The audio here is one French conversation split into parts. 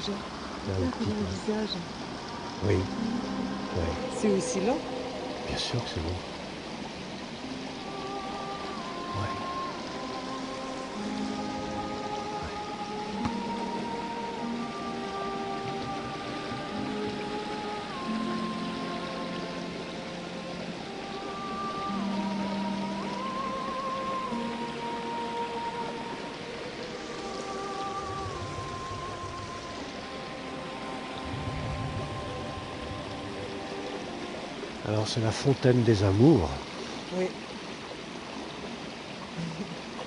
visage. Là, Regarde le petit, le visage. oui, ouais, C'est aussi long. bien sûr que c'est bon. Ouais. Alors c'est la fontaine des amours. Oui.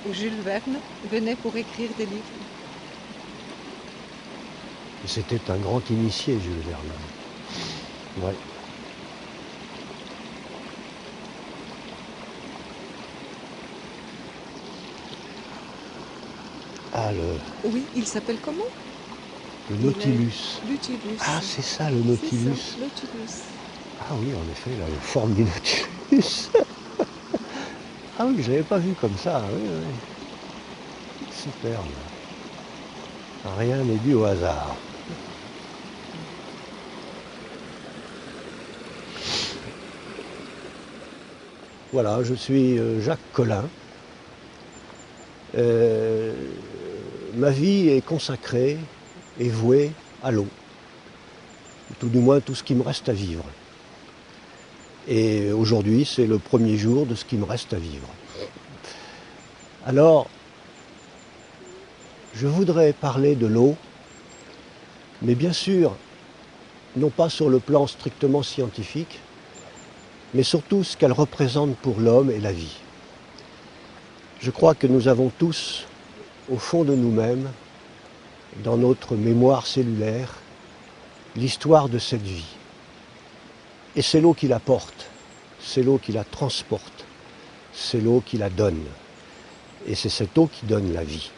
Où Jules Verne venait pour écrire des livres. Et c'était un grand initié, Jules Verne. Ouais. Ah, Oui, il s'appelle comment? le Il est Nautilus. Lutilus. Ah, c'est ça, le C'est ça, Nautilus. Nautilus. Ah oui, en effet, la forme du Nautilus. Ah oui, je l'avais pas vu comme ça. Oui, oui. Superbe. Rien n'est dû au hasard. Voilà, je suis Jacques Collin. Ma vie est consacrée et vouée à l'eau. Tout du moins tout ce qui me reste à vivre. Et aujourd'hui, c'est le premier jour de ce qui me reste à vivre. Alors, je voudrais parler de l'eau, mais bien sûr, non pas sur le plan strictement scientifique, mais surtout ce qu'elle représente pour l'homme et la vie. Je crois que nous avons tous, au fond de nous-mêmes, dans notre mémoire cellulaire, l'histoire de cette vie. Et c'est l'eau qui la porte, c'est l'eau qui la transporte, c'est l'eau qui la donne. Et c'est cette eau qui donne la vie.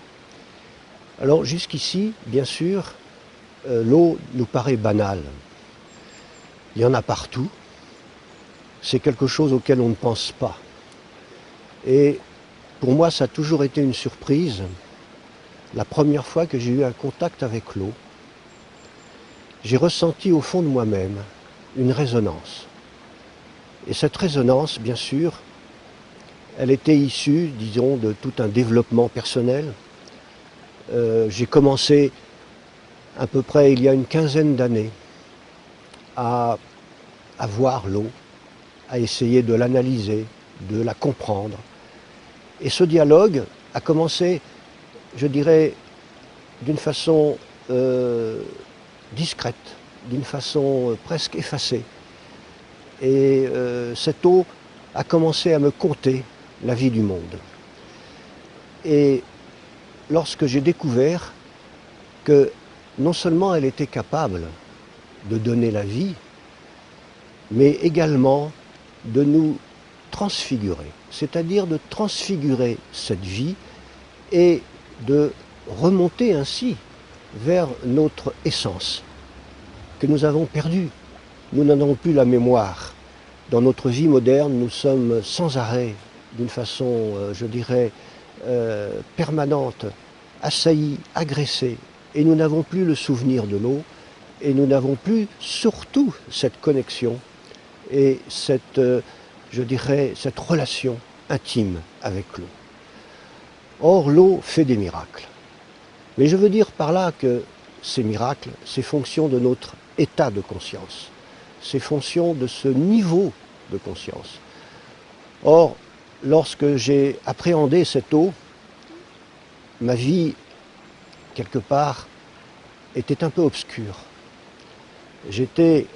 Alors jusqu'ici, bien sûr, l'eau nous paraît banale. Il y en a partout. C'est quelque chose auquel on ne pense pas. Et pour moi, ça a toujours été une surprise. La première fois que j'ai eu un contact avec l'eau, j'ai ressenti au fond de moi-même une résonance. Et cette résonance, bien sûr, elle était issue, disons, de tout un développement personnel. J'ai commencé à peu près il y a une quinzaine d'années à voir l'eau, à essayer de l'analyser, de la comprendre. Et ce dialogue a commencé, je dirais, d'une façon discrète, d'une façon presque effacée. Et cette eau a commencé à me conter la vie du monde. Et lorsque j'ai découvert que non seulement elle était capable de donner la vie, mais également de nous transfigurer, c'est-à-dire de transfigurer cette vie et de remonter ainsi vers notre essence, que nous avons perdue. Nous n'en avons plus la mémoire. Dans notre vie moderne, nous sommes sans arrêt, d'une façon, je dirais, permanente, assaillis, agressés, et nous n'avons plus le souvenir de l'eau, et nous n'avons plus surtout cette connexion et cette, je dirais, cette relation intime avec l'eau. Or, l'eau fait des miracles. Mais je veux dire par là que ces miracles, c'est fonction de notre état de conscience. C'est fonction de ce niveau de conscience. Or, lorsque j'ai appréhendé cette eau, ma vie, quelque part, était un peu obscure. J'étais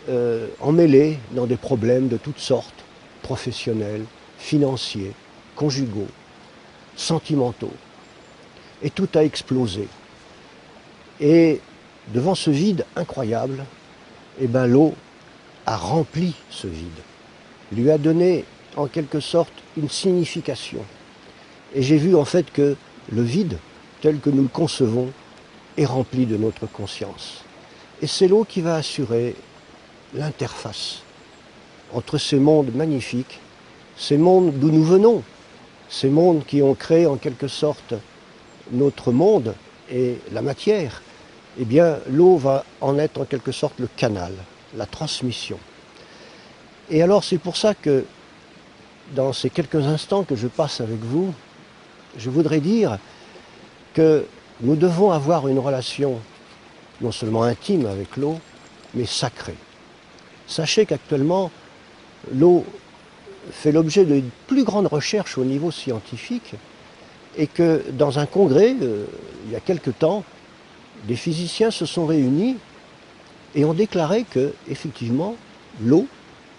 emmêlé dans des problèmes de toutes sortes, professionnels, financiers, conjugaux, sentimentaux. Et tout a explosé. Et devant ce vide incroyable, eh ben, l'eau a rempli ce vide, lui a donné en quelque sorte une signification. Et j'ai vu en fait que le vide, tel que nous le concevons, est rempli de notre conscience. Et c'est l'eau qui va assurer l'interface entre ces mondes magnifiques, ces mondes d'où nous venons, ces mondes qui ont créé en quelque sorte notre monde et la matière, eh bien l'eau va en être en quelque sorte le canal, la transmission. Et alors c'est pour ça que dans ces quelques instants que je passe avec vous, je voudrais dire que nous devons avoir une relation non seulement intime avec l'eau, mais sacrée. Sachez qu'actuellement, l'eau fait l'objet de plus grandes recherches au niveau scientifique et que dans un congrès, il y a quelque temps, des physiciens se sont réunis et ont déclaré que, effectivement, l'eau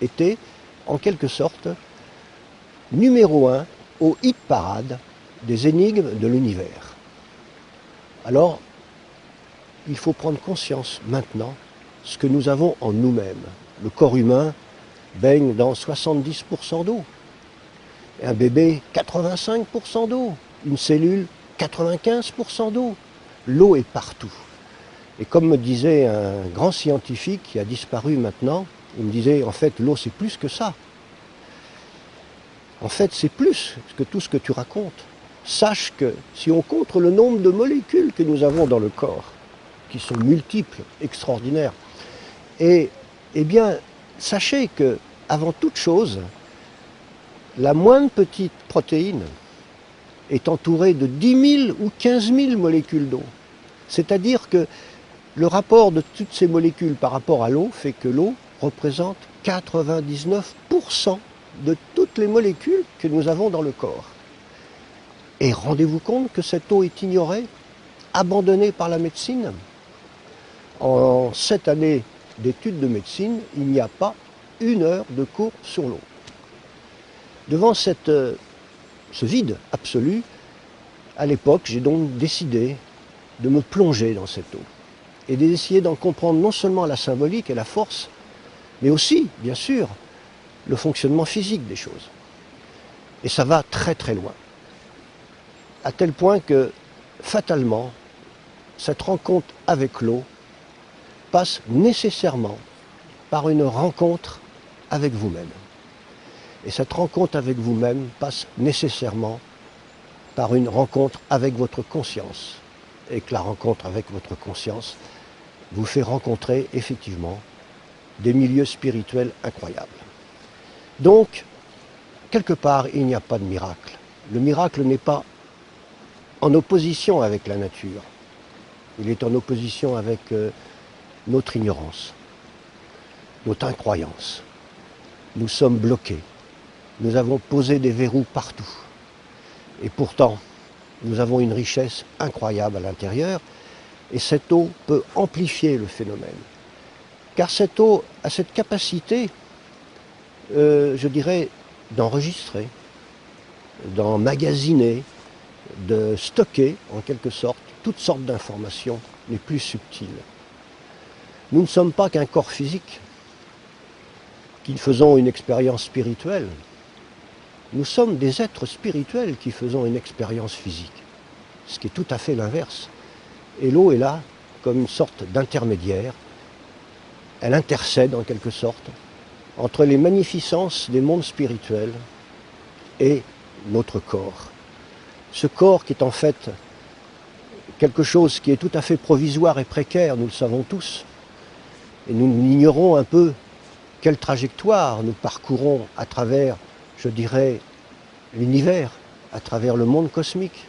était, en quelque sorte, numéro 1 au hit parade des énigmes de l'univers. Alors, il faut prendre conscience maintenant de ce que nous avons en nous-mêmes. Le corps humain baigne dans 70% d'eau. Un bébé, 85% d'eau. Une cellule, 95% d'eau. L'eau est partout. Et comme me disait un grand scientifique qui a disparu maintenant, il me disait, en fait, l'eau c'est plus que ça. En fait, c'est plus que tout ce que tu racontes. Sache que si on compte le nombre de molécules que nous avons dans le corps, qui sont multiples, extraordinaires, et eh bien, sachez que, avant toute chose, la moindre petite protéine est entourée de 10 000 ou 15 000 molécules d'eau. C'est-à-dire que le rapport de toutes ces molécules par rapport à l'eau fait que l'eau représente 99% de toutes les molécules que nous avons dans le corps. Et rendez-vous compte que cette eau est ignorée, abandonnée par la médecine. En 7 années d'études de médecine, il n'y a pas une heure de cours sur l'eau. Devant ce vide absolu, à l'époque, j'ai donc décidé de me plonger dans cette eau et d'essayer d'en comprendre non seulement la symbolique et la force, mais aussi, bien sûr, le fonctionnement physique des choses. Et ça va très très loin. À tel point que, fatalement, cette rencontre avec l'eau passe nécessairement par une rencontre avec vous-même. Et cette rencontre avec vous-même passe nécessairement par une rencontre avec votre conscience. Et que la rencontre avec votre conscience vous fait rencontrer effectivement des milieux spirituels incroyables. Donc, quelque part, il n'y a pas de miracle. Le miracle n'est pas en opposition avec la nature. Il est en opposition avec notre ignorance, notre incroyance. Nous sommes bloqués. Nous avons posé des verrous partout. Et pourtant, nous avons une richesse incroyable à l'intérieur. Et cette eau peut amplifier le phénomène. Car cette eau a cette capacité, je dirais, d'enregistrer, d'emmagasiner, de stocker, en quelque sorte, toutes sortes d'informations les plus subtiles. Nous ne sommes pas qu'un corps physique, qui faisons une expérience spirituelle. Nous sommes des êtres spirituels qui faisons une expérience physique, ce qui est tout à fait l'inverse. Et l'eau est là comme une sorte d'intermédiaire. Elle intercède en quelque sorte entre les magnificences des mondes spirituels et notre corps. Ce corps qui est en fait quelque chose qui est tout à fait provisoire et précaire, nous le savons tous. Et nous ignorons un peu quelle trajectoire nous parcourons à travers, je dirais, l'univers, à travers le monde cosmique.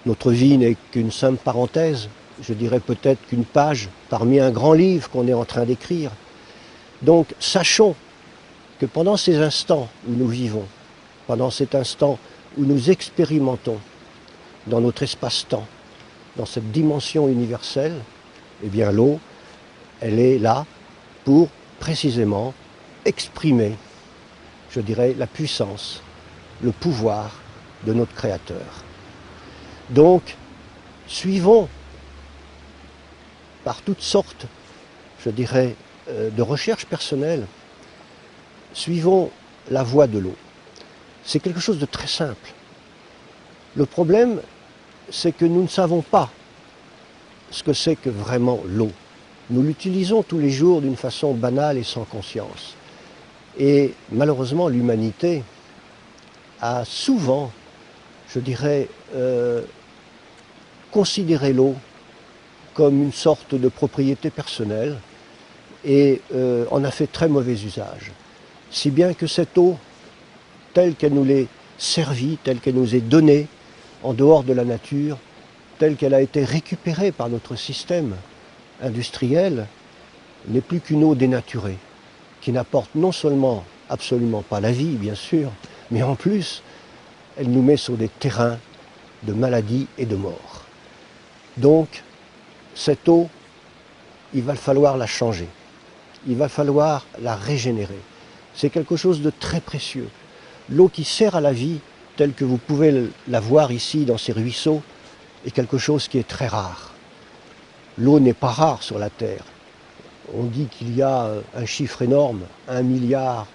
Notre vie n'est qu'une simple parenthèse, je dirais peut-être qu'une page parmi un grand livre qu'on est en train d'écrire. Donc sachons que pendant ces instants où nous vivons, pendant cet instant où nous expérimentons dans notre espace-temps, dans cette dimension universelle, eh bien l'eau, elle est là pour précisément exprimer, je dirais, la puissance, le pouvoir de notre Créateur. Donc, suivons par toutes sortes, je dirais, de recherches personnelles, suivons la voie de l'eau. C'est quelque chose de très simple. Le problème, c'est que nous ne savons pas ce que c'est que vraiment l'eau. Nous l'utilisons tous les jours d'une façon banale et sans conscience. Et malheureusement, l'humanité a souvent, je dirais, considéré l'eau comme une sorte de propriété personnelle et en a fait très mauvais usage. Si bien que cette eau, telle qu'elle nous est servie, telle qu'elle nous est donnée, en dehors de la nature, telle qu'elle a été récupérée par notre système industriel, n'est plus qu'une eau dénaturée, qui n'apporte non seulement absolument pas la vie, bien sûr, mais en plus, elle nous met sur des terrains de maladie et de mort. Donc, cette eau, il va falloir la changer. Il va falloir la régénérer. C'est quelque chose de très précieux. L'eau qui sert à la vie, telle que vous pouvez la voir ici dans ces ruisseaux, est quelque chose qui est très rare. L'eau n'est pas rare sur la Terre. On dit qu'il y a un chiffre énorme, 1,4 milliard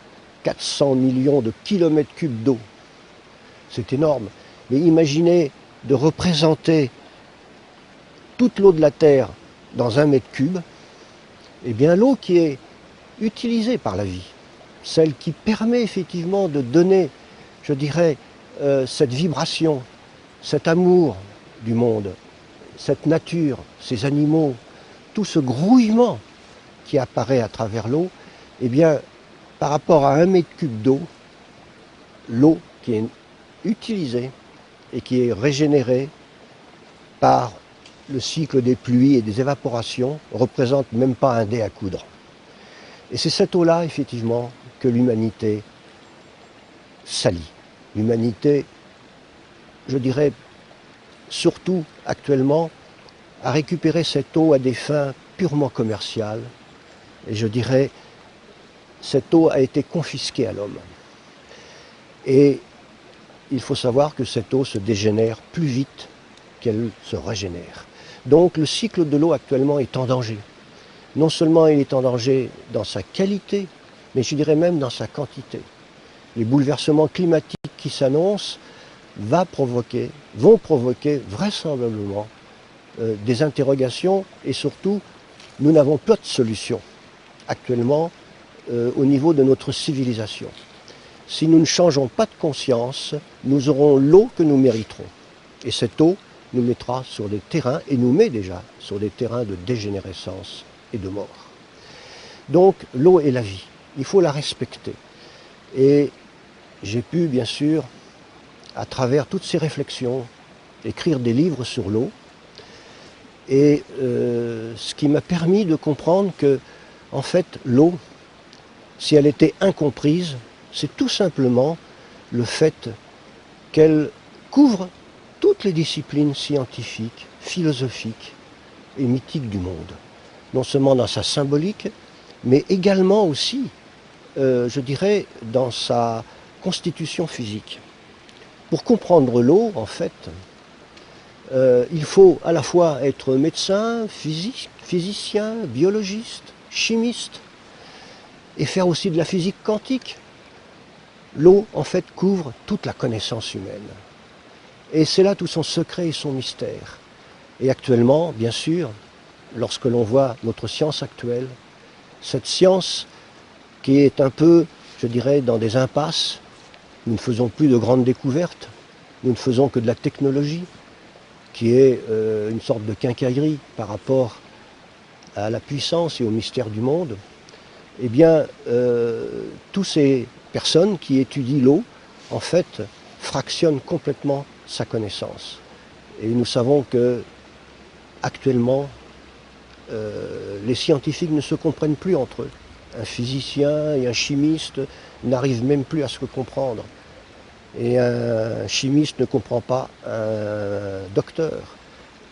de kilomètres cubes d'eau. C'est énorme. Mais imaginez de représenter toute l'eau de la Terre dans 1 mètre cube. Eh bien, l'eau qui est utilisée par la vie, celle qui permet effectivement de donner, je dirais, cette vibration, cet amour du monde, cette nature, ces animaux, tout ce grouillement qui apparaît à travers l'eau, eh bien, par rapport à 1 mètre cube d'eau, l'eau qui est utilisée et qui est régénérée par le cycle des pluies et des évaporations représente même pas un dé à coudre. Et c'est cette eau-là, effectivement, que l'humanité salit. L'humanité, je dirais, surtout actuellement, a récupéré cette eau à des fins purement commerciales. Et je dirais, cette eau a été confisquée à l'homme. Et il faut savoir que cette eau se dégénère plus vite qu'elle se régénère. Donc le cycle de l'eau actuellement est en danger. Non seulement il est en danger dans sa qualité, mais je dirais même dans sa quantité. Les bouleversements climatiques qui s'annoncent vont provoquer vraisemblablement des interrogations et surtout, nous n'avons pas de solution actuellement au niveau de notre civilisation. Si nous ne changeons pas de conscience, nous aurons l'eau que nous mériterons. Et cette eau nous mettra sur des terrains, et nous met déjà sur des terrains de dégénérescence et de mort. Donc l'eau est la vie, il faut la respecter. Et j'ai pu, bien sûr, à travers toutes ces réflexions, écrire des livres sur l'eau, et ce qui m'a permis de comprendre que, en fait, l'eau, si elle était incomprise, c'est tout simplement le fait qu'elle couvre toutes les disciplines scientifiques, philosophiques et mythiques du monde. Non seulement dans sa symbolique, mais également aussi, je dirais, dans sa constitution physique. Pour comprendre l'eau, en fait, il faut à la fois être médecin, physicien, biologiste, chimiste, et faire aussi de la physique quantique. L'eau, en fait, couvre toute la connaissance humaine. Et c'est là tout son secret et son mystère. Et actuellement, bien sûr, lorsque l'on voit notre science actuelle, cette science qui est un peu, je dirais, dans des impasses, nous ne faisons plus de grandes découvertes, nous ne faisons que de la technologie, qui est une sorte de quincaillerie par rapport à la puissance et au mystère du monde, eh bien, toutes ces personnes qui étudient l'eau, en fait, fractionnent complètement sa connaissance. Et nous savons que, actuellement, les scientifiques ne se comprennent plus entre eux. Un physicien et un chimiste n'arrivent même plus à se comprendre. Et un chimiste ne comprend pas un docteur.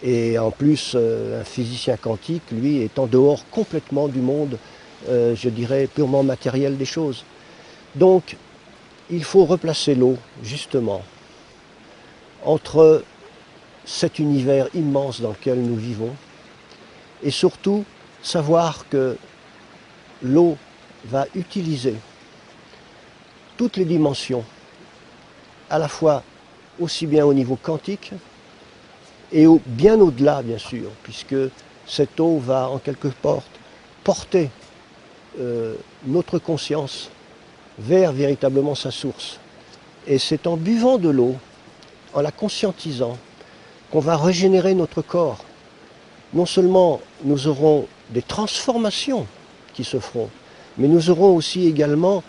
Et en plus, un physicien quantique, lui, est en dehors complètement du monde, je dirais, purement matériel des choses. Donc, il faut replacer l'eau, justement, entre cet univers immense dans lequel nous vivons, et surtout savoir que l'eau va utiliser toutes les dimensions, à la fois aussi bien au niveau quantique et bien au-delà, bien sûr, puisque cette eau va en quelque sorte porter notre conscience vers véritablement sa source. Et c'est en buvant de l'eau, en la conscientisant, qu'on va régénérer notre corps. non seulement nous aurons des transformations qui se feront, mais nous aurons aussi également,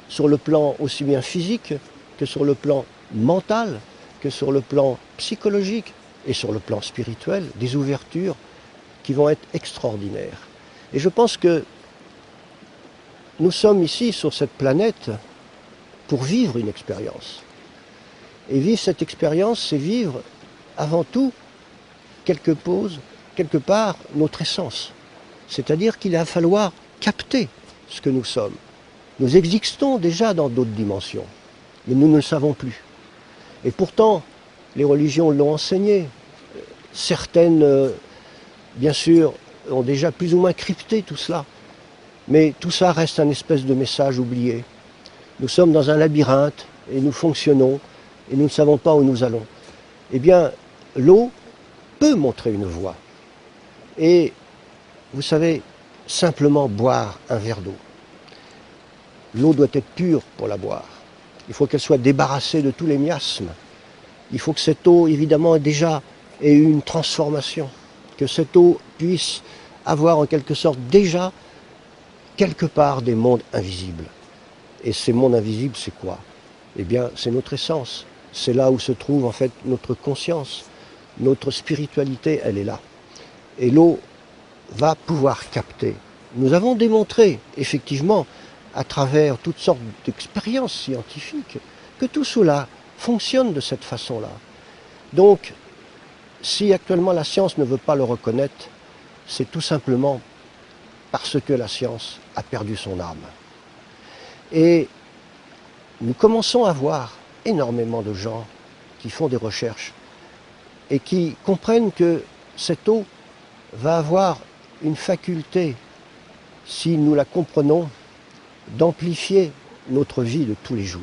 sur le plan aussi bien physique que sur le plan mental, que sur le plan psychologique et sur le plan spirituel, des ouvertures qui vont être extraordinaires. Et je pense que nous sommes ici sur cette planète pour vivre une expérience. Et vivre cette expérience, c'est vivre avant tout quelque part notre essence. C'est-à-dire qu'il va falloir capter ce que nous sommes. Nous existons déjà dans d'autres dimensions, mais nous ne le savons plus. Et pourtant, les religions l'ont enseigné. Certaines, bien sûr, ont déjà plus ou moins crypté tout cela. Mais tout ça reste un espèce de message oublié. Nous sommes dans un labyrinthe et nous fonctionnons et nous ne savons pas où nous allons. Eh bien, l'eau peut montrer une voie. Et vous savez, simplement boire un verre d'eau. L'eau doit être pure pour la boire. Il faut qu'elle soit débarrassée de tous les miasmes. Il faut que cette eau, évidemment, déjà ait eu une transformation. Que cette eau puisse avoir en quelque sorte déjà quelque part des mondes invisibles. Et ces mondes invisibles, c'est quoi? Eh bien, c'est notre essence. C'est là où se trouve en fait notre conscience. Notre spiritualité, elle est là. Et l'eau va pouvoir capter. Nous avons démontré, effectivement, à travers toutes sortes d'expériences scientifiques, que tout cela fonctionne de cette façon-là. Donc, si actuellement la science ne veut pas le reconnaître, c'est tout simplement parce que la science a perdu son âme. Et nous commençons à voir énormément de gens qui font des recherches et qui comprennent que cette eau va avoir une faculté, si nous la comprenons, d'amplifier notre vie de tous les jours.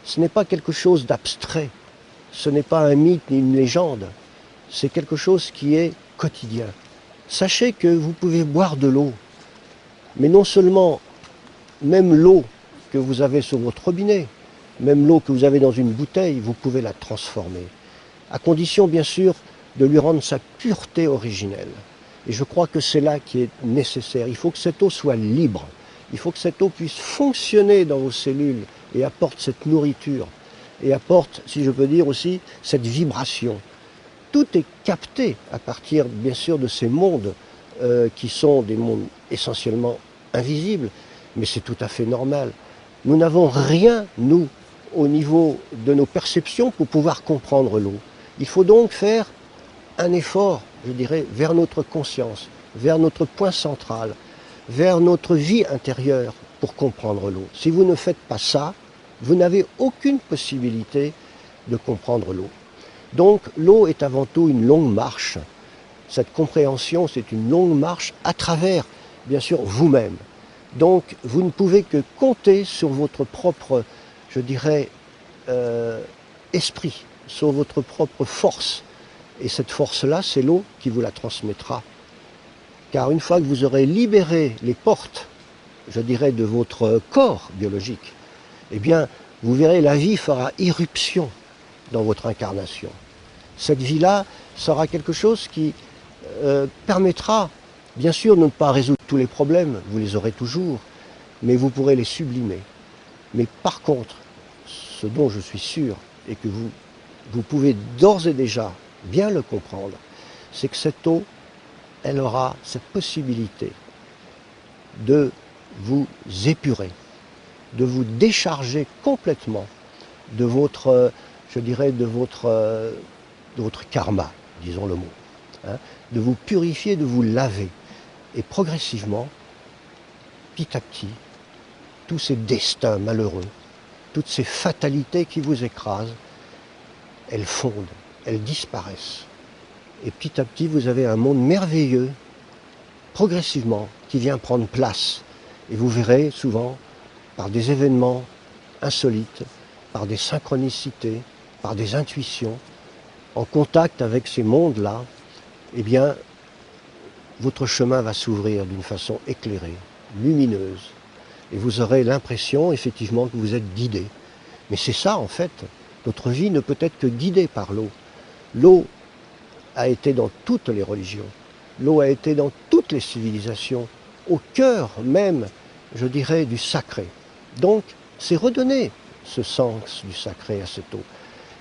Ce n'est pas quelque chose d'abstrait, ce n'est pas un mythe ni une légende, c'est quelque chose qui est quotidien. Sachez que vous pouvez boire de l'eau, mais non seulement, même l'eau que vous avez sur votre robinet, même l'eau que vous avez dans une bouteille, vous pouvez la transformer, à condition bien sûr de lui rendre sa pureté originelle. Et je crois que c'est là qui est nécessaire. Il faut que cette eau soit libre. Il faut que cette eau puisse fonctionner dans vos cellules et apporte cette nourriture. Et apporte, si je peux dire aussi, cette vibration. Tout est capté à partir, bien sûr, de ces mondes qui sont des mondes essentiellement invisibles. Mais c'est tout à fait normal. Nous n'avons rien, nous, au niveau de nos perceptions pour pouvoir comprendre l'eau. Il faut donc faire un effort, je dirais, vers notre conscience, vers notre point central, vers notre vie intérieure pour comprendre l'eau. Si vous ne faites pas ça, vous n'avez aucune possibilité de comprendre l'eau. Donc l'eau est avant tout une longue marche. Cette compréhension, c'est une longue marche à travers, bien sûr, vous-même. Donc vous ne pouvez que compter sur votre propre, je dirais, esprit, sur votre propre force. Et cette force-là, c'est l'eau qui vous la transmettra. Car une fois que vous aurez libéré les portes, je dirais, de votre corps biologique, eh bien, vous verrez, la vie fera irruption dans votre incarnation. Cette vie-là sera quelque chose qui permettra, bien sûr, de ne pas résoudre tous les problèmes, vous les aurez toujours, mais vous pourrez les sublimer. Mais par contre, ce dont je suis sûr, et que vous pouvez d'ores et déjà bien le comprendre, c'est que cette eau, elle aura cette possibilité de vous épurer, de vous décharger complètement de votre, je dirais, de votre karma, disons le mot, hein, de vous purifier, de vous laver. Et progressivement, petit à petit, tous ces destins malheureux, toutes ces fatalités qui vous écrasent, elles fondent, elles disparaissent. Et petit à petit, vous avez un monde merveilleux, progressivement, qui vient prendre place. Et vous verrez souvent, par des événements insolites, par des synchronicités, par des intuitions, en contact avec ces mondes-là, eh bien, votre chemin va s'ouvrir d'une façon éclairée, lumineuse. Et vous aurez l'impression, effectivement, que vous êtes guidé. Mais c'est ça, en fait. Notre vie ne peut être que guidée par l'eau. L'eau a été dans toutes les religions. L'eau a été dans toutes les civilisations, au cœur même, je dirais, du sacré. Donc, c'est redonner ce sens du sacré à cette eau.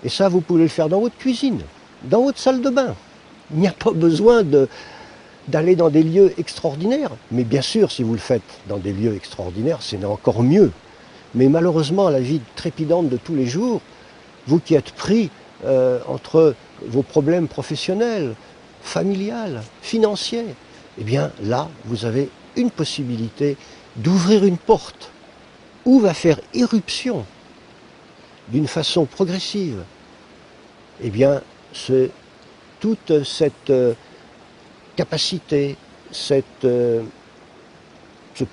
Et ça, vous pouvez le faire dans votre cuisine, dans votre salle de bain. Il n'y a pas besoin d'aller dans des lieux extraordinaires. Mais bien sûr, si vous le faites dans des lieux extraordinaires, c'est encore mieux. Mais malheureusement, la vie trépidante de tous les jours, vous qui êtes pris entre vos problèmes professionnels, familiales, financiers, eh bien là, vous avez une possibilité d'ouvrir une porte où va faire irruption d'une façon progressive, eh bien, toute cette capacité, ce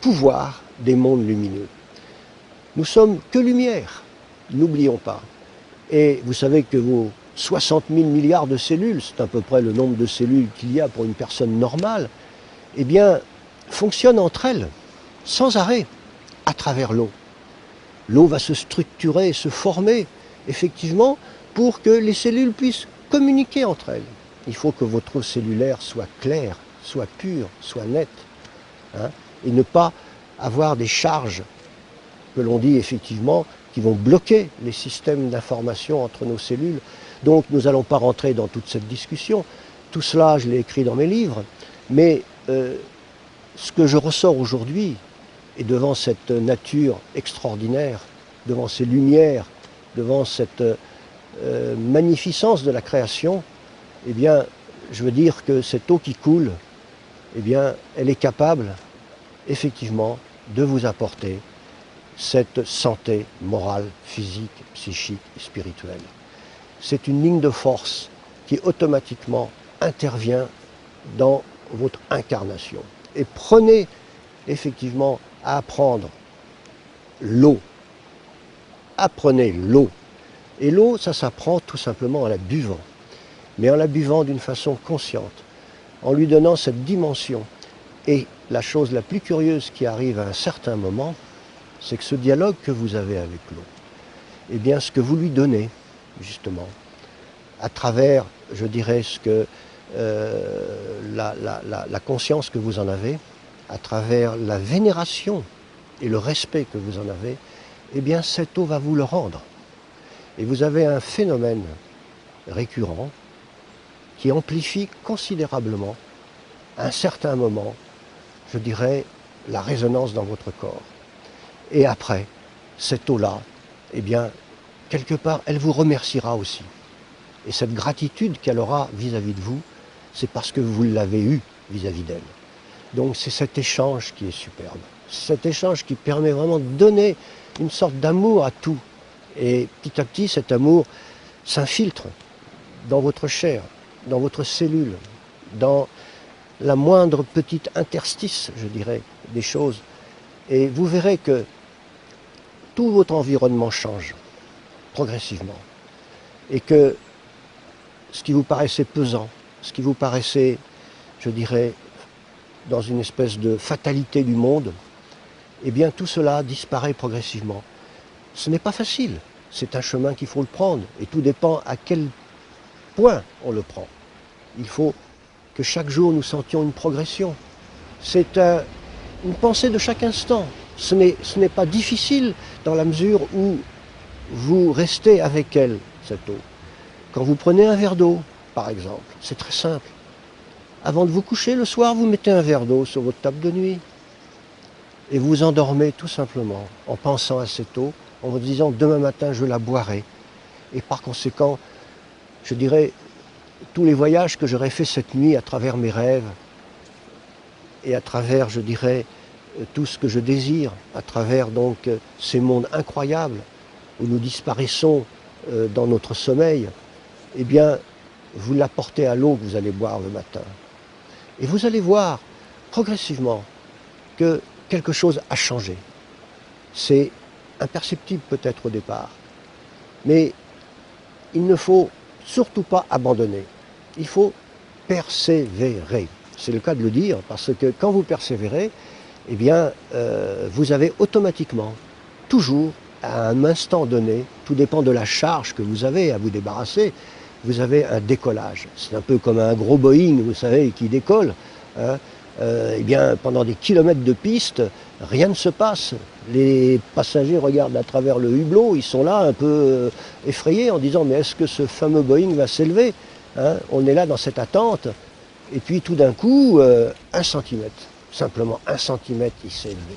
pouvoir des mondes lumineux. Nous sommes que lumière, n'oublions pas. Et vous savez que vos 60 000 milliards de cellules, c'est à peu près le nombre de cellules qu'il y a pour une personne normale, eh bien, fonctionnent entre elles, sans arrêt, à travers l'eau. L'eau va se structurer, se former, effectivement, pour que les cellules puissent communiquer entre elles. Il faut que votre eau cellulaire soit claire, soit pure, soit nette, hein, et ne pas avoir des charges que l'on dit effectivement qui vont bloquer les systèmes d'information entre nos cellules. Donc nous n'allons pas rentrer dans toute cette discussion. Tout cela, je l'ai écrit dans mes livres, mais ce que je ressors aujourd'hui, et devant cette nature extraordinaire, devant ces lumières, devant cette magnificence de la création, eh bien, je veux dire que cette eau qui coule, eh bien, elle est capable, effectivement, de vous apporter cette santé morale, physique, psychique et spirituelle. C'est une ligne de force qui automatiquement intervient dans votre incarnation. Et prenez effectivement à apprendre l'eau. Apprenez l'eau. Et l'eau, ça s'apprend tout simplement en la buvant. Mais en la buvant d'une façon consciente, en lui donnant cette dimension. Et la chose la plus curieuse qui arrive à un certain moment, c'est que ce dialogue que vous avez avec l'eau, eh bien ce que vous lui donnez, justement, à travers, je dirais, ce que la conscience que vous en avez, à travers la vénération et le respect que vous en avez, eh bien cette eau va vous le rendre. Et vous avez un phénomène récurrent qui amplifie considérablement, à un certain moment, je dirais, la résonance dans votre corps. Et après, cette eau-là, eh bien, quelque part, elle vous remerciera aussi. Et cette gratitude qu'elle aura vis-à-vis de vous, c'est parce que vous l'avez eue vis-à-vis d'elle. Donc c'est cet échange qui est superbe. C'est cet échange qui permet vraiment de donner une sorte d'amour à tout. Et petit à petit, cet amour s'infiltre dans votre chair, dans votre cellule, dans la moindre petite interstice, je dirais, des choses. Et vous verrez que tout votre environnement change progressivement. Et que ce qui vous paraissait pesant, ce qui vous paraissait, je dirais, dans une espèce de fatalité du monde, eh bien tout cela disparaît progressivement. Ce n'est pas facile, c'est un chemin qu'il faut le prendre, et tout dépend à quel point on le prend. Il faut que chaque jour nous sentions une progression. C'est une pensée de chaque instant. Ce n'est pas difficile dans la mesure où vous restez avec elle, cette eau. Quand vous prenez un verre d'eau, par exemple, c'est très simple. Avant de vous coucher le soir, vous mettez un verre d'eau sur votre table de nuit. Et vous vous endormez tout simplement en pensant à cette eau, en vous disant demain matin je la boirai. Et par conséquent, je dirais, tous les voyages que j'aurais fait cette nuit à travers mes rêves, et à travers, je dirais, tout ce que je désire, à travers donc ces mondes incroyables où nous disparaissons dans notre sommeil, eh bien, vous l'apportez à l'eau que vous allez boire le matin. Et vous allez voir progressivement que quelque chose a changé. C'est imperceptible peut-être au départ, mais il ne faut surtout pas abandonner. Il faut persévérer. C'est le cas de le dire, parce que quand vous persévérez, eh bien, vous avez automatiquement, toujours, à un instant donné, tout dépend de la charge que vous avez à vous débarrasser, vous avez un décollage. C'est un peu comme un gros Boeing, vous savez, qui décolle. Hein. Eh bien, pendant des kilomètres de piste, rien ne se passe. Les passagers regardent à travers le hublot, ils sont là un peu effrayés en disant « mais est-ce que ce fameux Boeing va s'élever » hein. On est là dans cette attente, et puis tout d'un coup, 1 centimètre, simplement 1 centimètre, il s'est élevé.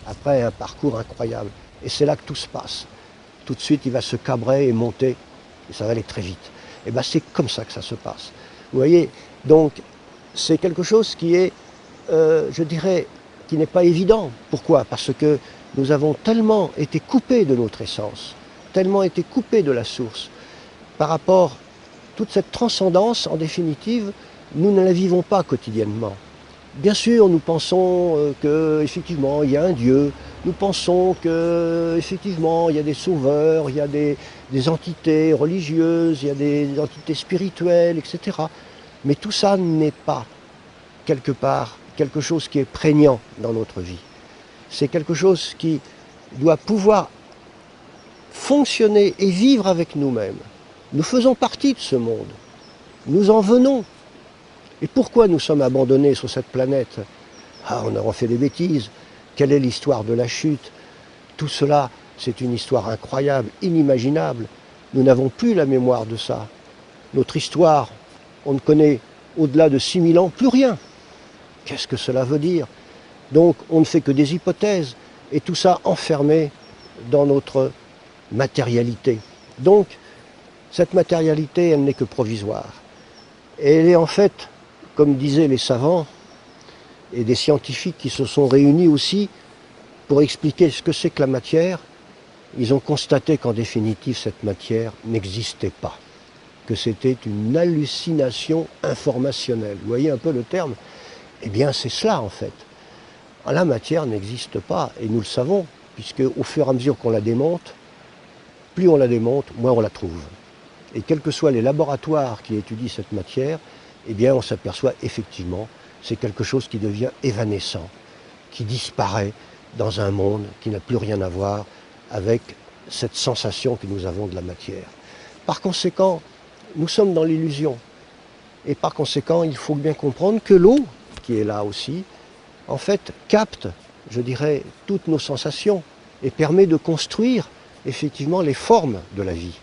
Après un parcours incroyable. Et c'est là que tout se passe. Tout de suite, il va se cabrer et monter, et ça va aller très vite. Et bien, c'est comme ça que ça se passe. Vous voyez, donc, c'est quelque chose qui est, je dirais, qui n'est pas évident. Pourquoi? Parce que nous avons tellement été coupés de notre essence, tellement été coupés de la source. Par rapport à toute cette transcendance, en définitive, nous ne la vivons pas quotidiennement. Bien sûr, nous pensons qu'effectivement, il y a un Dieu, nous pensons qu'effectivement, il y a des sauveurs, il y a des entités religieuses, il y a des entités spirituelles, etc. Mais tout ça n'est pas, quelque part, quelque chose qui est prégnant dans notre vie. C'est quelque chose qui doit pouvoir fonctionner et vivre avec nous-mêmes. Nous faisons partie de ce monde. Nous en venons. Et pourquoi nous sommes abandonnés sur cette planète? Ah, on aura fait des bêtises. Quelle est l'histoire de la chute? Tout cela, c'est une histoire incroyable, inimaginable. Nous n'avons plus la mémoire de ça. Notre histoire, on ne connaît au-delà de 6000 ans plus rien. Qu'est-ce que cela veut dire? Donc, on ne fait que des hypothèses, et tout ça enfermé dans notre matérialité. Donc, cette matérialité, elle n'est que provisoire. Et elle est en fait, comme disaient les savants, et des scientifiques qui se sont réunis aussi pour expliquer ce que c'est que la matière, ils ont constaté qu'en définitive, cette matière n'existait pas, que c'était une hallucination informationnelle. Vous voyez un peu le terme? Eh bien, c'est cela en fait. La matière n'existe pas, et nous le savons, puisque au fur et à mesure qu'on la démonte, plus on la démonte, moins on la trouve. Et quels que soient les laboratoires qui étudient cette matière, eh bien, on s'aperçoit effectivement, c'est quelque chose qui devient évanescent, qui disparaît dans un monde qui n'a plus rien à voir avec cette sensation que nous avons de la matière. Par conséquent, nous sommes dans l'illusion. Et par conséquent, il faut bien comprendre que l'eau, qui est là aussi, en fait, capte, je dirais, toutes nos sensations et permet de construire effectivement les formes de la vie.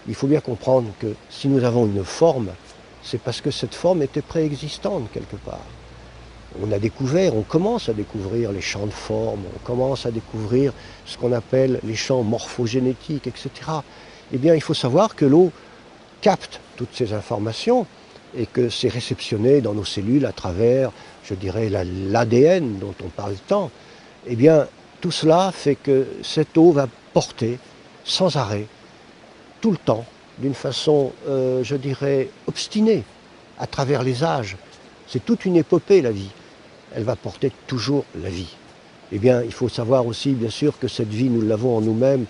Il faut bien comprendre que si nous avons une forme, c'est parce que cette forme était préexistante quelque part. On a découvert, on commence à découvrir les champs de forme, on commence à découvrir ce qu'on appelle les champs morphogénétiques, etc. Eh bien, il faut savoir que l'eau capte toutes ces informations et que c'est réceptionné dans nos cellules à travers, je dirais, l'ADN dont on parle tant. Eh bien, tout cela fait que cette eau va porter sans arrêt, tout le temps, d'une façon, je dirais, obstinée, à travers les âges. C'est toute une épopée, la vie. Elle va porter toujours la vie. Eh bien, il faut savoir aussi, bien sûr, que cette vie, nous l'avons en nous-mêmes,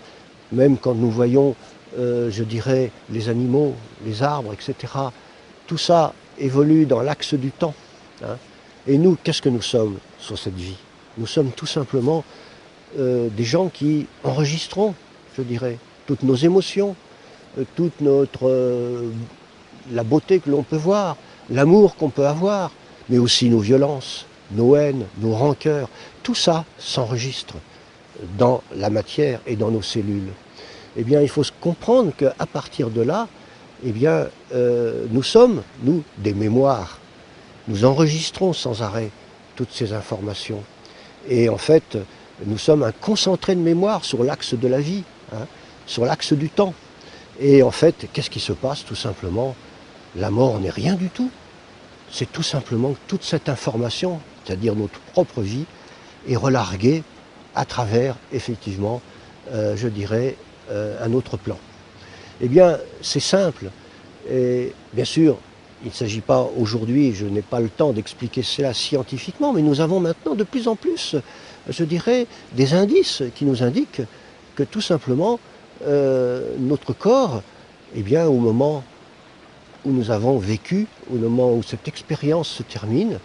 même quand nous voyons, je dirais, les animaux, les arbres, etc. Tout ça évolue dans l'axe du temps. Hein. Et nous, qu'est-ce que nous sommes sur cette vie? Nous sommes tout simplement des gens qui enregistrons, je dirais, toutes nos émotions, toute la beauté que l'on peut voir, l'amour qu'on peut avoir, mais aussi nos violences, nos haines, nos rancœurs. Tout ça s'enregistre dans la matière et dans nos cellules. Eh bien, il faut comprendre qu'à partir de là, eh bien, nous sommes, nous, des mémoires. Nous enregistrons sans arrêt toutes ces informations. Et en fait, nous sommes un concentré de mémoire sur l'axe de la vie, hein, sur l'axe du temps. Et en fait, qu'est-ce qui se passe tout simplement? La mort n'est rien du tout. C'est tout simplement que toute cette information, c'est-à-dire notre propre vie, est relarguée à travers, effectivement, je dirais, un autre plan. Eh bien, c'est simple. Et bien sûr, il ne s'agit pas aujourd'hui, je n'ai pas le temps d'expliquer cela scientifiquement, mais nous avons maintenant de plus en plus, je dirais, des indices qui nous indiquent que tout simplement, notre corps, eh bien, au moment où nous avons vécu, au moment où cette expérience se termine,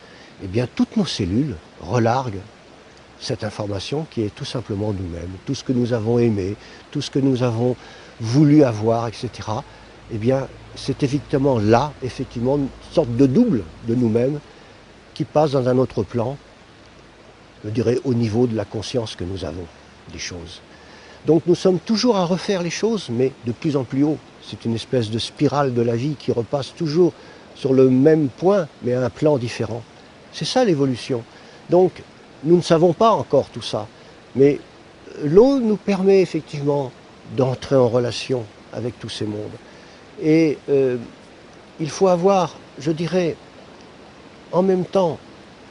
eh bien, toutes nos cellules relarguent cette information qui est tout simplement nous-mêmes, tout ce que nous avons aimé, tout ce que nous avons voulu avoir, etc. eh bien, c'est effectivement là, effectivement, une sorte de double de nous-mêmes qui passe dans un autre plan, je dirais au niveau de la conscience que nous avons des choses. Donc nous sommes toujours à refaire les choses, mais de plus en plus haut. C'est une espèce de spirale de la vie qui repasse toujours sur le même point, mais à un plan différent. C'est ça l'évolution. Donc nous ne savons pas encore tout ça, mais l'eau nous permet effectivement d'entrer en relation avec tous ces mondes. Et il faut avoir, je dirais, en même temps,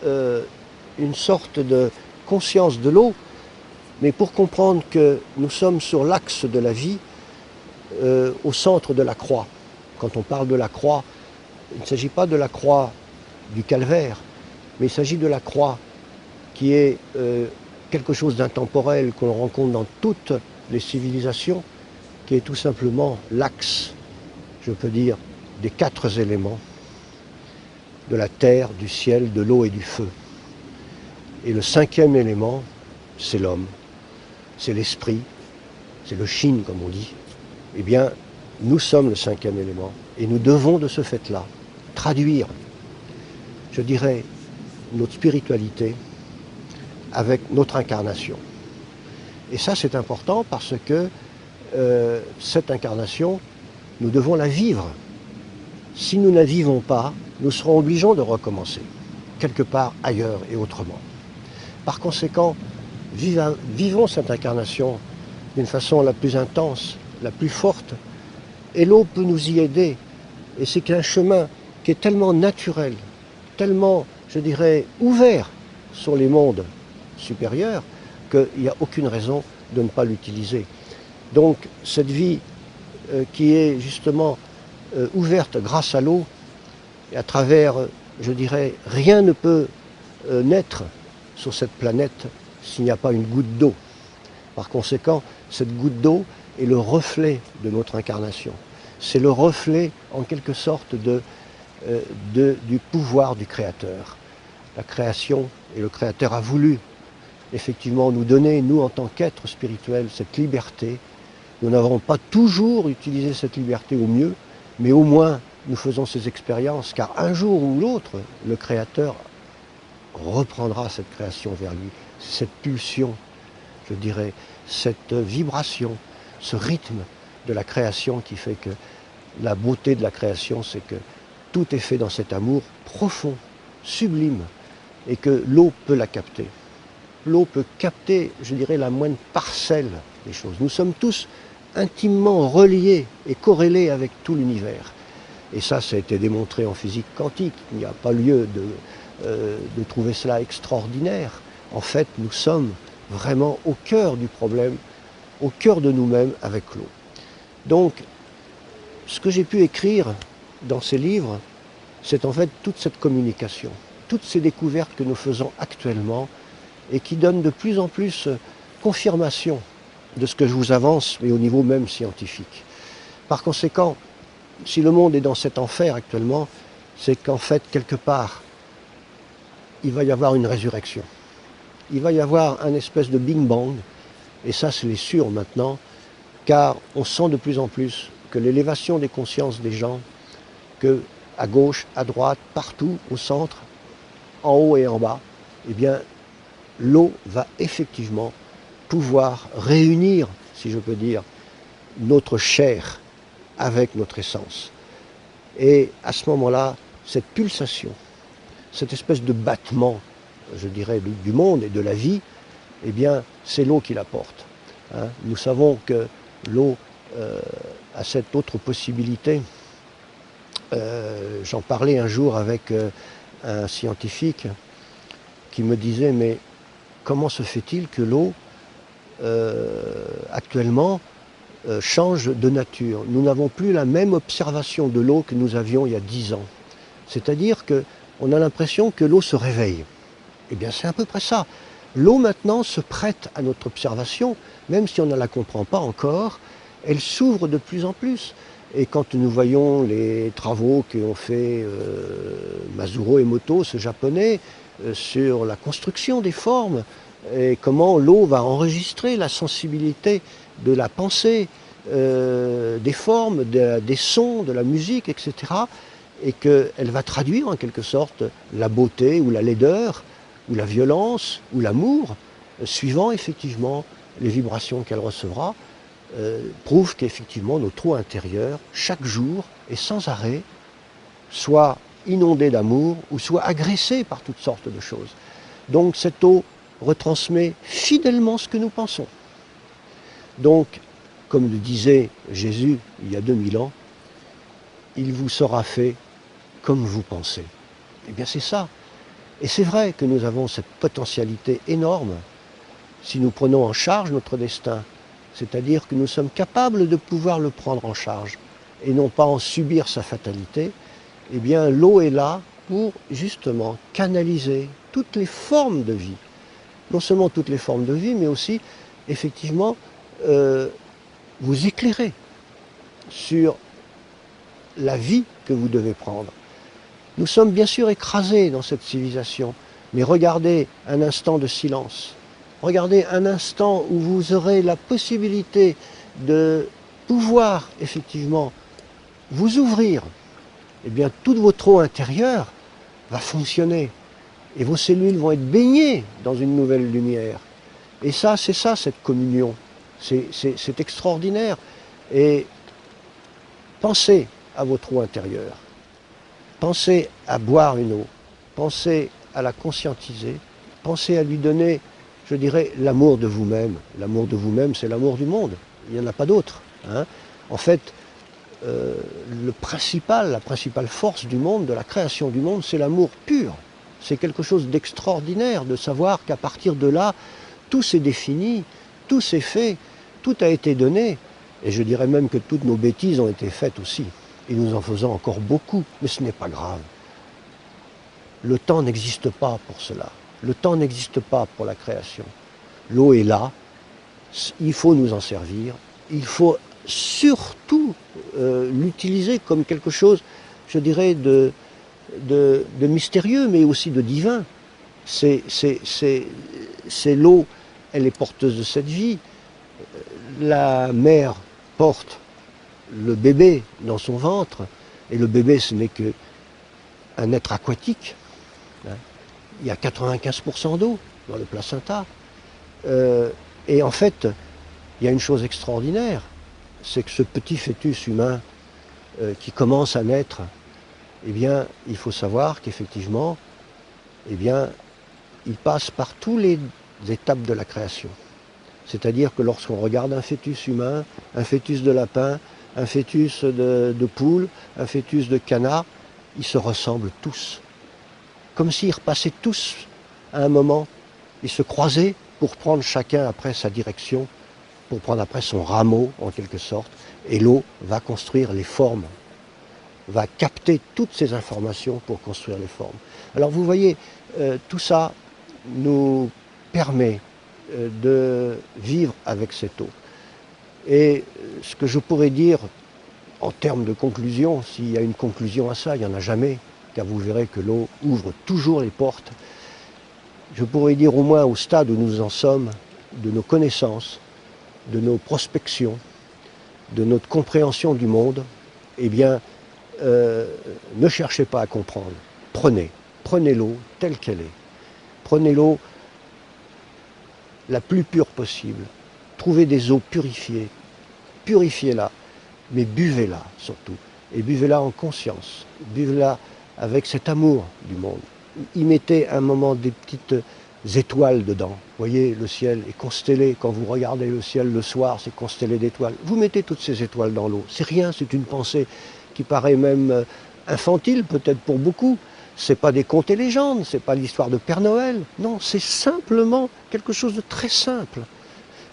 une sorte de conscience de l'eau, mais pour comprendre que nous sommes sur l'axe de la vie, au centre de la croix. Quand on parle de la croix, il ne s'agit pas de la croix du calvaire, mais il s'agit de la croix qui est quelque chose d'intemporel qu'on rencontre dans toutes les civilisations, qui est tout simplement l'axe, je peux dire, des 4 éléments de la terre, du ciel, de l'eau et du feu. Et le 5e élément, c'est l'homme, c'est l'esprit, c'est le Shin, comme on dit. Eh bien, nous sommes le 5e élément, et nous devons de ce fait-là traduire, je dirais, notre spiritualité avec notre incarnation. Et ça, c'est important parce que cette incarnation, nous devons la vivre. Si nous ne la vivons pas, nous serons obligés de recommencer, quelque part ailleurs et autrement. Par conséquent, vivons cette incarnation d'une façon la plus intense, la plus forte, et l'eau peut nous y aider. Et c'est qu'un chemin qui est tellement naturel, tellement, je dirais, ouvert sur les mondes supérieurs, qu'il n'y a aucune raison de ne pas l'utiliser. Donc, cette vie qui est justement ouverte grâce à l'eau, et à travers, je dirais, rien ne peut naître sur cette planète s'il n'y a pas une goutte d'eau. Par conséquent, cette goutte d'eau est le reflet de notre incarnation. C'est le reflet, en quelque sorte, du pouvoir du Créateur. La création, et le Créateur a voulu, effectivement, nous donner, nous, en tant qu'êtres spirituels, cette liberté. Nous n'avons pas toujours utilisé cette liberté au mieux, mais au moins, nous faisons ces expériences, car un jour ou l'autre, le Créateur reprendra cette création vers lui. Cette pulsion, je dirais, cette vibration, ce rythme de la création qui fait que la beauté de la création, c'est que tout est fait dans cet amour profond, sublime, et que l'eau peut la capter. L'eau peut capter, je dirais, la moindre parcelle des choses. Nous sommes tous intimement reliés et corrélés avec tout l'univers. Et ça a été démontré en physique quantique. Il n'y a pas lieu de trouver cela extraordinaire. En fait, nous sommes vraiment au cœur du problème, au cœur de nous-mêmes avec l'eau. Donc, ce que j'ai pu écrire dans ces livres, c'est en fait toute cette communication, toutes ces découvertes que nous faisons actuellement et qui donnent de plus en plus confirmation de ce que je vous avance, mais au niveau même scientifique. Par conséquent, si le monde est dans cet enfer actuellement, c'est qu'en fait, quelque part, il va y avoir une résurrection. Il va y avoir un espèce de Big Bang, et ça c'est sûr maintenant, car on sent de plus en plus que l'élévation des consciences des gens, que à gauche, à droite, partout, au centre, en haut et en bas, eh bien, l'eau va effectivement pouvoir réunir, si je peux dire, notre chair avec notre essence. Et à ce moment-là, cette pulsation, cette espèce de battement, je dirais, du monde et de la vie, eh bien, c'est l'eau qui l'apporte. Hein. Nous savons que l'eau a cette autre possibilité. J'en parlais un jour avec un scientifique qui me disait, mais comment se fait-il que l'eau, actuellement, change de nature? Nous n'avons plus la même observation de l'eau que nous avions il y a 10 ans. C'est-à-dire qu'on a l'impression que l'eau se réveille. Eh bien, c'est à peu près ça. L'eau, maintenant, se prête à notre observation, même si on ne la comprend pas encore, elle s'ouvre de plus en plus. Et quand nous voyons les travaux qu'ont fait Masuro Emoto, ce japonais, sur la construction des formes, et comment l'eau va enregistrer la sensibilité de la pensée, des formes, des sons, de la musique, etc. Et qu'elle va traduire en quelque sorte la beauté ou la laideur, ou la violence, ou l'amour, suivant effectivement les vibrations qu'elle recevra, prouve qu'effectivement nos trous intérieurs, chaque jour et sans arrêt, soient inondés d'amour ou soient agressés par toutes sortes de choses. Donc cette eau retransmet fidèlement ce que nous pensons. Donc, comme le disait Jésus il y a 2000 ans, il vous sera fait comme vous pensez. Eh bien c'est ça. Et c'est vrai que nous avons cette potentialité énorme si nous prenons en charge notre destin. C'est-à-dire que nous sommes capables de pouvoir le prendre en charge et non pas en subir sa fatalité. Eh bien l'eau est là pour justement canaliser toutes les formes de vie. Non seulement toutes les formes de vie, mais aussi effectivement vous éclairer sur la vie que vous devez prendre. Nous sommes bien sûr écrasés dans cette civilisation, mais regardez un instant de silence. Regardez un instant où vous aurez la possibilité de pouvoir effectivement vous ouvrir. Eh bien, tout votre eau intérieure va fonctionner et vos cellules vont être baignées dans une nouvelle lumière. Et ça, c'est ça, cette communion. C'est extraordinaire. Et pensez à votre eau intérieure. Pensez à boire une eau. Pensez à la conscientiser. Pensez à lui donner, je dirais, l'amour de vous-même. L'amour de vous-même, c'est l'amour du monde. Il n'y en a pas d'autre. Hein. En fait, la principale force du monde, de la création du monde, c'est l'amour pur. C'est quelque chose d'extraordinaire de savoir qu'à partir de là, tout s'est défini, tout s'est fait, tout a été donné. Et je dirais même que toutes nos bêtises ont été faites aussi. Et nous en faisons encore beaucoup, mais ce n'est pas grave. Le temps n'existe pas pour cela. Le temps n'existe pas pour la création. L'eau est là, il faut nous en servir, il faut surtout l'utiliser comme quelque chose, je dirais, de mystérieux, mais aussi de divin. C'est l'eau, elle est porteuse de cette vie. La mère porte le bébé dans son ventre, et le bébé, ce n'est qu'un être aquatique. Il y a 95% d'eau dans le placenta. Et en fait, il y a une chose extraordinaire, c'est que ce petit fœtus humain qui commence à naître, eh bien, il faut savoir qu'effectivement, eh bien, il passe par toutes les étapes de la création. C'est-à-dire que lorsqu'on regarde un fœtus humain, un fœtus de lapin, un fœtus de poule, un fœtus de canard, ils se ressemblent tous. Comme s'ils repassaient tous à un moment, ils se croisaient pour prendre chacun après sa direction, pour prendre après son rameau en quelque sorte, et l'eau va construire les formes, va capter toutes ces informations pour construire les formes. Alors vous voyez, tout ça nous permet de vivre avec cette eau. Et ce que je pourrais dire en termes de conclusion, s'il y a une conclusion à ça, il n'y en a jamais, car vous verrez que l'eau ouvre toujours les portes. Je pourrais dire au moins au stade où nous en sommes, de nos connaissances, de nos prospections, de notre compréhension du monde, eh bien, ne cherchez pas à comprendre. Prenez l'eau telle qu'elle est. Prenez l'eau la plus pure possible. Trouvez des eaux purifiées. Purifiez-la, mais buvez-la surtout. Et buvez-la en conscience. Buvez-la avec cet amour du monde. Y mettez un moment des petites étoiles dedans. Vous voyez, le ciel est constellé. Quand vous regardez le ciel le soir, c'est constellé d'étoiles. Vous mettez toutes ces étoiles dans l'eau. C'est rien, c'est une pensée qui paraît même infantile, peut-être pour beaucoup. C'est pas des contes et légendes, c'est pas l'histoire de Père Noël. Non, c'est simplement quelque chose de très simple.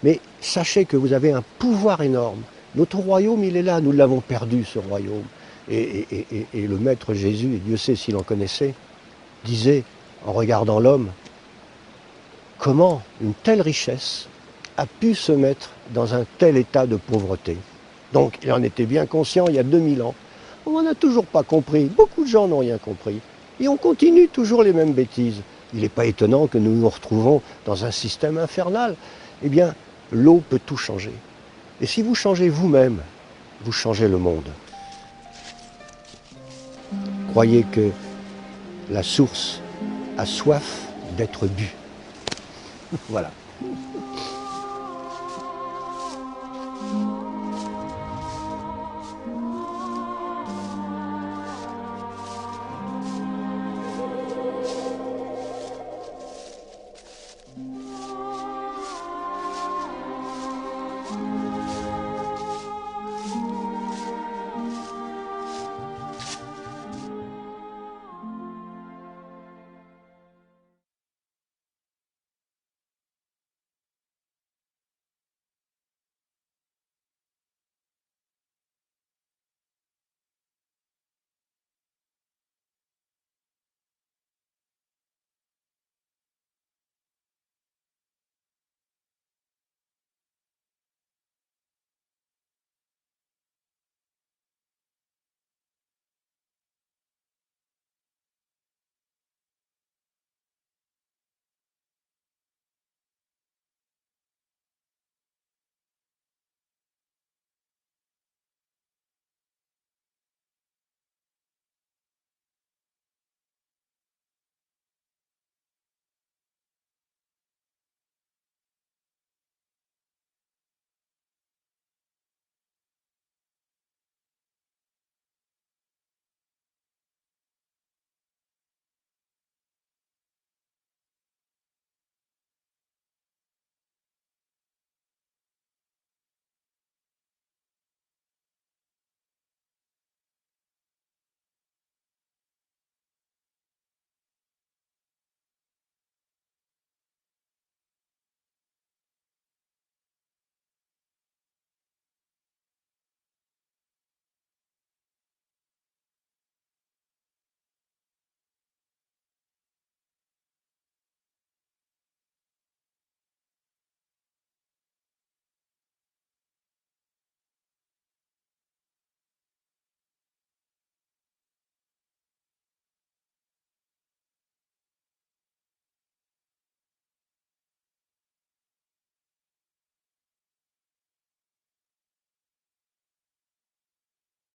Mais sachez que vous avez un pouvoir énorme. Notre royaume, il est là. Nous l'avons perdu, ce royaume. Et le Maître Jésus, et Dieu sait s'il en connaissait, disait, en regardant l'homme, comment une telle richesse a pu se mettre dans un tel état de pauvreté. Donc, il en était bien conscient il y a 2000 ans. On n'en a toujours pas compris. Beaucoup de gens n'ont rien compris. Et on continue toujours les mêmes bêtises. Il n'est pas étonnant que nous nous retrouvons dans un système infernal. Eh bien, l'eau peut tout changer. Et si vous changez vous-même, vous changez le monde. Croyez que la source a soif d'être bue. Voilà.